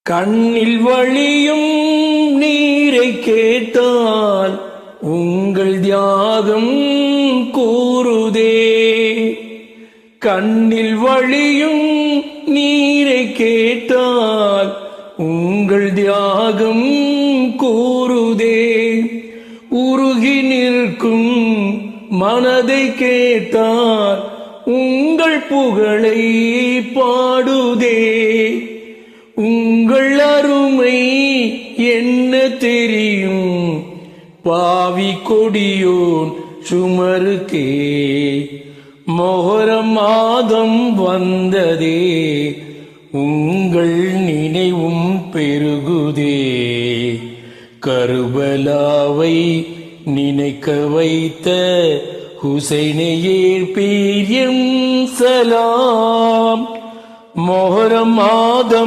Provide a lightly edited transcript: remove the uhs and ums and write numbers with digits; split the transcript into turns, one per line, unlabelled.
கண்ணில் வழியும் நீரை கேட்டால் உங்கள் தியாகம் கூறுதே. கண்ணில் வழியும் நீரை கேட்டால் உங்கள் தியாகம் கூறுதே. உருகி நிற்கும் மனதை கேட்டால் உங்கள் புகழை பாடுதே. உங்கள் அருமை என்ன தெரியும் பாவி கொடியோன் சுமருக்கே. மொஹரம் மாதம் வந்ததே, உங்கள் நினைவும் பெருகுதே. கர்பலாவை நினைக்க வைத்த ஹுசைனையே பீரியம் சலாம். மொஹரம் மாதம்